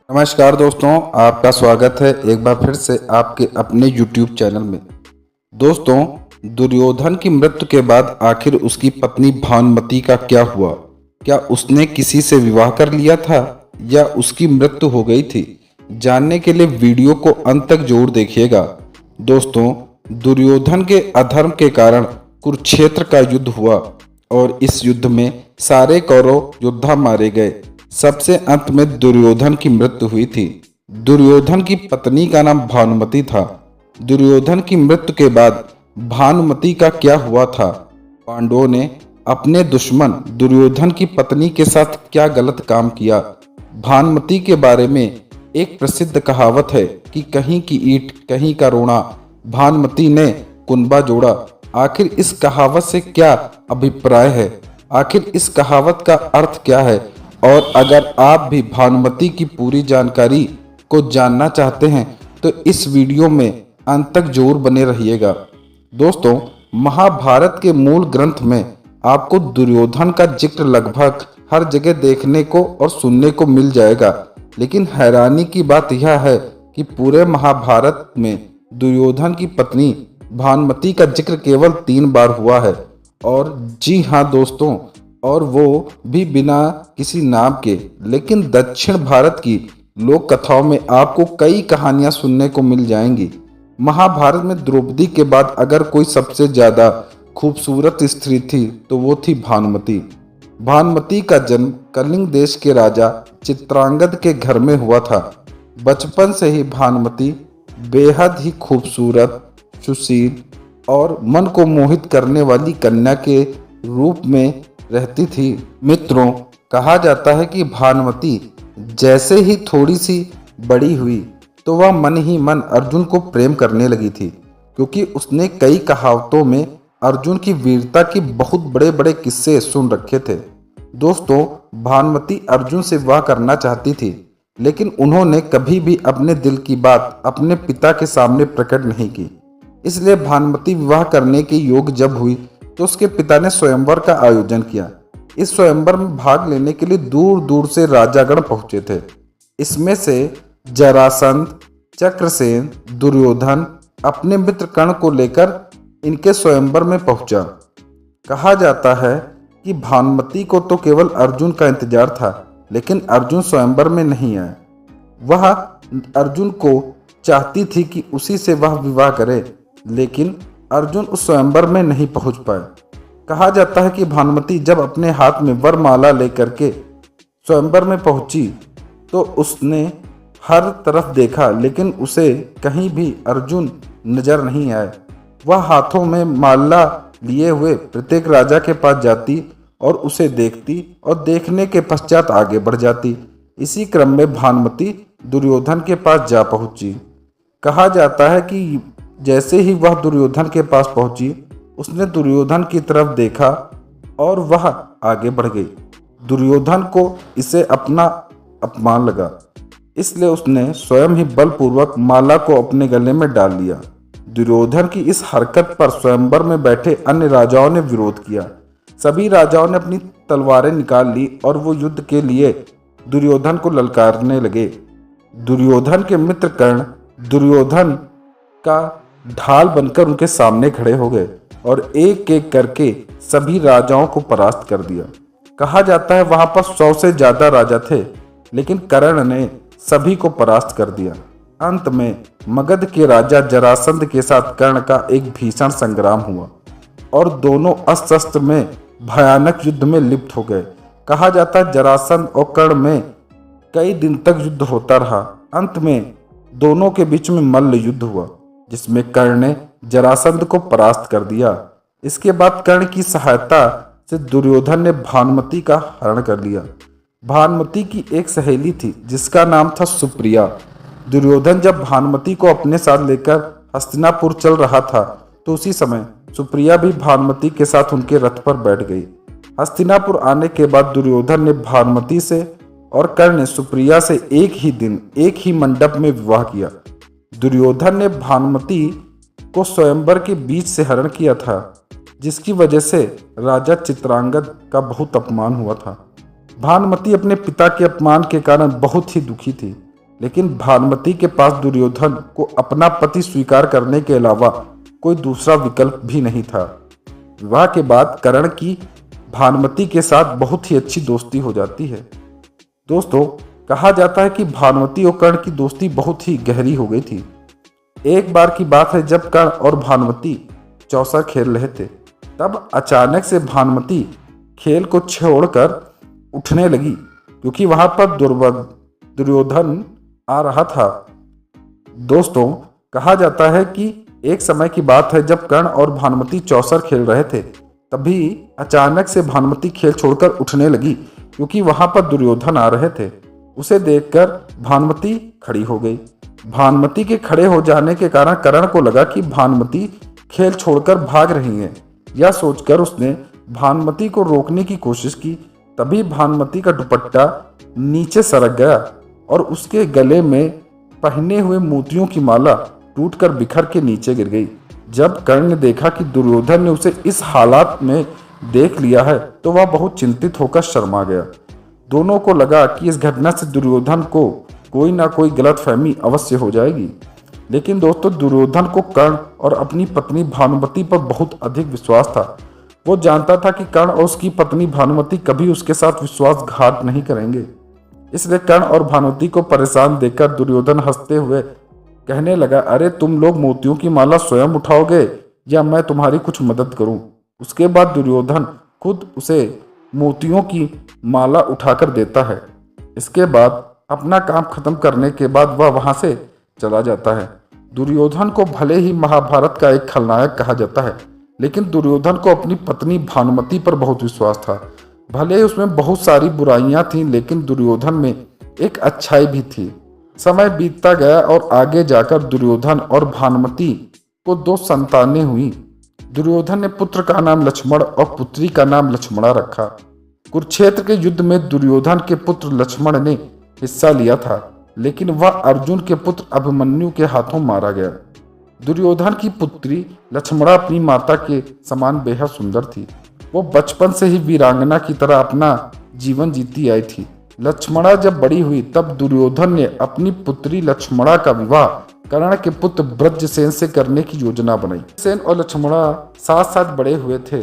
नमस्कार दोस्तों, आपका स्वागत है एक बार फिर से आपके अपने YouTube चैनल में। दोस्तों, दुर्योधन की मृत्यु के बाद आखिर उसकी पत्नी भानुमति का क्या हुआ? क्या उसने किसी से विवाह कर लिया था या उसकी मृत्यु हो गई थी? जानने के लिए वीडियो को अंत तक जरूर देखिएगा। दोस्तों, दुर्योधन के अधर्म के कारण कुरुक्षेत्र का युद्ध हुआ और इस युद्ध में सारे कौरव योद्धा मारे गए। सबसे अंत में दुर्योधन की मृत्यु हुई थी। दुर्योधन की पत्नी का नाम भानुमति था। दुर्योधन की मृत्यु के बाद भानुमति का क्या हुआ था? पांडवों ने अपने दुश्मन दुर्योधन की पत्नी के साथ क्या गलत काम किया? भानुमति के बारे में एक प्रसिद्ध कहावत है कि कहीं की ईंट कहीं का रोना, भानुमति ने कुनबा जोड़ा। आखिर इस कहावत से क्या अभिप्राय है? आखिर इस कहावत का अर्थ क्या है? और अगर आप भी भानुमति की पूरी जानकारी को जानना चाहते हैं तो इस वीडियो में अंत तक जरूर बने रहिएगा। दोस्तों, महाभारत के मूल ग्रंथ में आपको दुर्योधन का जिक्र लगभग हर जगह देखने को और सुनने को मिल जाएगा, लेकिन हैरानी की बात यह है कि पूरे महाभारत में दुर्योधन की पत्नी भानुमति का जिक्र केवल 3 बार हुआ है। और जी हाँ दोस्तों, और वो भी बिना किसी नाम के। लेकिन दक्षिण भारत की लोक कथाओं में आपको कई कहानियां सुनने को मिल जाएंगी। महाभारत में द्रौपदी के बाद अगर कोई सबसे ज्यादा खूबसूरत स्त्री थी तो वो थी भानुमति। भानुमति का जन्म कलिंग देश के राजा चित्रांगद के घर में हुआ था। बचपन से ही भानुमति बेहद ही खूबसूरत, सुशील और मन को मोहित करने वाली कन्या के रूप में रहती थी। मित्रों, कहा जाता है कि भानुमति जैसे ही थोड़ी सी बड़ी हुई तो वह मन ही मन अर्जुन को प्रेम करने लगी थी, क्योंकि उसने कई कहावतों में अर्जुन की वीरता की बहुत बड़े बड़े किस्से सुन रखे थे। दोस्तों, भानुमति अर्जुन से विवाह करना चाहती थी, लेकिन उन्होंने कभी भी अपने दिल की बात अपने पिता के सामने प्रकट नहीं की। इसलिए भानुमति विवाह करने के योग्य जब हुई तो उसके पिता ने स्वयंवर का आयोजन किया। इस स्वयंवर में भाग लेने के लिए दूर दूर से राजागण पहुंचे थे। इसमें से जरासंध, चक्रसेन, दुर्योधन अपने मित्र कर्ण को लेकर इनके स्वयंवर में पहुंचा। कहा जाता है कि भानुमति को तो केवल अर्जुन का इंतजार था, लेकिन अर्जुन स्वयंवर में नहीं आए। वह अर्जुन को चाहती थी कि उसी से वह विवाह करे, लेकिन अर्जुन उस स्वयंवर में नहीं पहुंच पाए। कहा जाता है कि भानुमति जब अपने हाथ में वरमाला लेकर के स्वयंवर में पहुंची तो उसने हर तरफ देखा, लेकिन उसे कहीं भी अर्जुन नजर नहीं आए। वह हाथों में माला लिए हुए प्रत्येक राजा के पास जाती और उसे देखती और देखने के पश्चात आगे बढ़ जाती। इसी क्रम में भानुमति दुर्योधन के पास जा पहुंची। कहा जाता है कि जैसे ही वह दुर्योधन के पास पहुंची, उसने दुर्योधन की तरफ देखा और वह आगे बढ़ गई। दुर्योधन को इसे अपना अपमान लगा, इसलिए उसने स्वयं ही बलपूर्वक माला को अपने गले में डाल लिया। दुर्योधन की इस हरकत पर स्वयंवर में बैठे अन्य राजाओं ने विरोध किया। सभी राजाओं ने अपनी तलवारें निकाल ली और वो युद्ध के लिए दुर्योधन को ललकारने लगे। दुर्योधन के मित्र कर्ण दुर्योधन का ढाल बनकर उनके सामने खड़े हो गए और एक एक करके सभी राजाओं को परास्त कर दिया। कहा जाता है वहां पर 100 से ज्यादा राजा थे, लेकिन कर्ण ने सभी को परास्त कर दिया। अंत में मगध के राजा जरासंध के साथ कर्ण का एक भीषण संग्राम हुआ और दोनों अस्त्र शस्त्र में भयानक युद्ध में लिप्त हो गए। कहा जाता है जरासंध और कर्ण में कई दिन तक युद्ध होता रहा। अंत में दोनों के बीच में मल्ल युद्ध हुआ, जिसमें कर्ण ने जरासंध को परास्त कर दिया। इसके बाद कर्ण की सहायता से दुर्योधन ने भानुमति का हरण कर लिया। भानुमति की एक सहेली थी जिसका नाम था सुप्रिया। दुर्योधन जब भानुमति को अपने साथ लेकर हस्तिनापुर चल रहा था तो उसी समय सुप्रिया भी भानुमति के साथ उनके रथ पर बैठ गई। हस्तिनापुर आने के बाद दुर्योधन ने भानुमति से और कर्ण ने सुप्रिया से एक ही दिन एक ही मंडप में विवाह किया। दुर्योधन ने भानुमति को स्वयंवर के बीच से हरण किया था, जिसकी वजह से राजा चित्रांगद का बहुत अपमान हुआ था। भानुमति अपने पिता के अपमान के कारण बहुत ही दुखी थी। लेकिन भानुमति के पास दुर्योधन को अपना पति स्वीकार करने के अलावा कोई दूसरा विकल्प भी नहीं था। विवाह के बाद कर्ण की भानुमति के साथ बहुत ही अच्छी दोस्ती हो जाती है। दोस्तों, कहा जाता है कि भानुमति और कर्ण की दोस्ती बहुत ही गहरी हो गई थी। एक बार की बात है, जब कर्ण और भानुमति चौसा खेल रहे थे, तब अचानक से भानुमति खेल को छोड़कर उठने लगी, क्योंकि वहां पर दुर्योधन आ रहा था। दोस्तों, कहा जाता है कि एक समय की बात है, जब कर्ण और भानुमति चौसर खेल रहे थे, तभी अचानक से भानुमति खेल छोड़कर उठने लगी, क्योंकि वहां पर दुर्योधन आ रहे थे। उसे देखकर भानुमति खड़ी हो गई। भानुमति के खड़े हो जाने के कारण कर्ण को लगा कि भानुमति खेल छोड़कर भाग रही है। यह सोचकर उसने भानुमति को रोकने की कोशिश की। तभी भानुमति का दुपट्टा नीचे सरक गया और उसके गले में पहने हुए मोतियों की माला टूटकर बिखर के नीचे गिर गई। जब कर्ण ने देखा कि दुर्योधन ने उसे इस हालात में देख लिया है, तो वह बहुत चिंतित होकर शर्मा गया। दोनों को लगा कि इस घटना से दुर्योधन को कोई ना कोई गलतफहमी अवश्य हो जाएगी। लेकिन दोस्तों, दुर्योधन को कर्ण और अपनी पत्नी भानुमति पर बहुत अधिक विश्वास था। वो जानता था कि कर्ण और उसकी पत्नी भानुमति कभी उसके साथ विश्वासघात नहीं करेंगे। इसलिए कर्ण और भानुमति को परेशान देखकर दुर्योधन हंसते हुए कहने लगा, अरे तुम लोग मोतियों की माला स्वयं उठाओगे या मैं तुम्हारी कुछ मदद करूं? उसके बाद दुर्योधन खुद उसे मोतियों की माला उठाकर देता है। इसके बाद अपना काम खत्म करने के बाद वह वहां से चला जाता है। दुर्योधन को भले ही महाभारत का एक खलनायक कहा जाता है, लेकिन दुर्योधन को अपनी पत्नी भानुमति पर बहुत विश्वास था। भले ही उसमें बहुत सारी बुराइयां थीं, लेकिन दुर्योधन में एक अच्छाई भी थी। समय बीतता गया और आगे जाकर दुर्योधन और भानुमति को 2 संतानें हुई। दुर्योधन ने पुत्र का नाम लक्ष्मण और पुत्री का नाम लक्ष्मणा रखा। कुरुक्षेत्र के युद्ध में दुर्योधन के पुत्र लक्ष्मण ने हिस्सा लिया था, लेकिन वह अर्जुन के पुत्र अभिमन्यु के हाथों मारा गया। दुर्योधन की पुत्री लक्ष्मणा अपनी माता के समान बेहद सुंदर थी। वो बचपन से ही वीरांगना की तरह अपना जीवन जीती आई थी। लक्ष्मणा जब बड़ी हुई, तब दुर्योधन ने अपनी पुत्री लक्ष्मणा का विवाह कर्ण के पुत्र ब्रजसेन से करने की योजना बनाई। सेन और लक्ष्मणा साथ साथ बड़े हुए थे,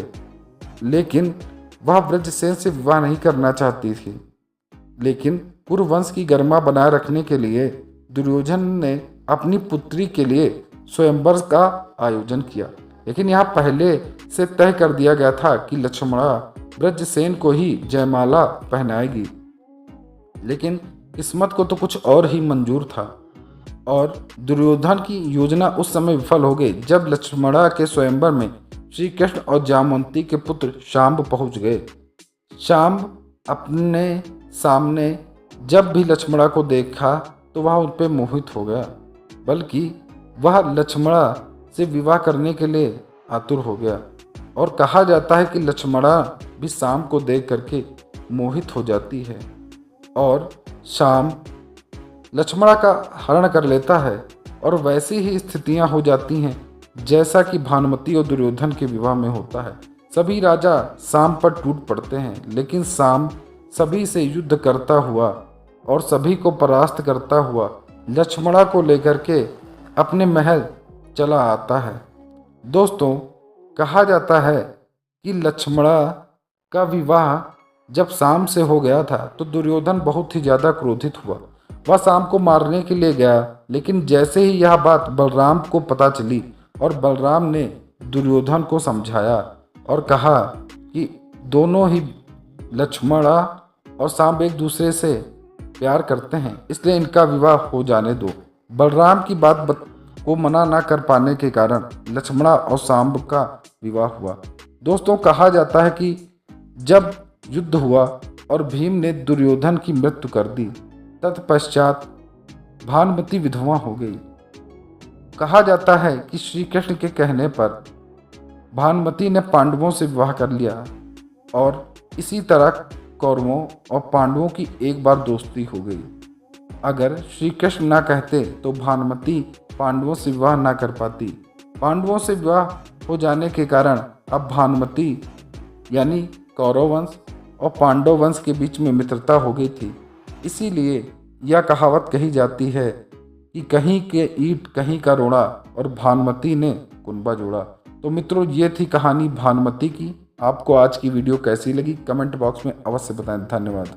लेकिन वह ब्रजसेन से विवाह नहीं करना चाहती थी। लेकिन कुरुवंश की गरिमा बनाए रखने के लिए दुर्योधन ने अपनी पुत्री के लिए स्वयंवर का आयोजन किया। लेकिन यहाँ पहले से तय कर दिया गया था कि लक्ष्मणा ब्रजसेन को ही जयमाला पहनाएगी। लेकिन किस्मत को तो कुछ और ही मंजूर था और दुर्योधन की योजना उस समय विफल हो गई, जब लक्ष्मणा के स्वयंवर में श्री कृष्ण और जामवंती के पुत्र शांब पहुंच गए। शांब अपने सामने जब भी लक्ष्मणा को देखा तो वह उन पर मोहित हो गया, बल्कि वह लक्ष्मणा से विवाह करने के लिए आतुर हो गया। और कहा जाता है कि लक्ष्मणा भी शाम को देख करके मोहित हो जाती है और शाम लक्ष्मणा का हरण कर लेता है। और वैसी ही स्थितियां हो जाती हैं जैसा कि भानुमति और दुर्योधन के विवाह में होता है। सभी राजा शाम पर टूट पड़ते हैं, लेकिन शाम सभी से युद्ध करता हुआ और सभी को परास्त करता हुआ लक्ष्मणा को लेकर के अपने महल चला आता है। दोस्तों, कहा जाता है कि लक्ष्मणा का विवाह जब शाम से हो गया था तो दुर्योधन बहुत ही ज़्यादा क्रोधित हुआ। वह शाम को मारने के लिए गया, लेकिन जैसे ही यह बात बलराम को पता चली और बलराम ने दुर्योधन को समझाया और कहा कि दोनों ही लक्ष्मणा और शाम एक दूसरे से प्यार करते हैं, इसलिए इनका विवाह हो जाने दो। बलराम की बात को मना ना कर पाने के कारण लक्ष्मणा और शांब का विवाह हुआ। दोस्तों, कहा जाता है कि जब युद्ध हुआ और भीम ने दुर्योधन की मृत्यु कर दी, तत्पश्चात भानुमति विधवा हो गई। कहा जाता है कि श्री कृष्ण के कहने पर भानुमति ने पांडवों से विवाह कर लिया और इसी तरह कौरवों और पांडवों की एक बार दोस्ती हो गई। अगर श्री कृष्ण ना कहते तो भानुमति पांडवों से विवाह ना कर पाती। पांडवों से विवाह हो जाने के कारण अब भानुमति यानी कौरव वंश और पांडव वंश के बीच में मित्रता हो गई थी। इसीलिए यह कहावत कही जाती है कि कहीं के ईंट कहीं का रोड़ा और भानुमति ने कुनबा जोड़ा। तो मित्रों, ये थी कहानी भानुमति की। आपको आज की वीडियो कैसी लगी कमेंट बॉक्स में अवश्य बताएं। धन्यवाद।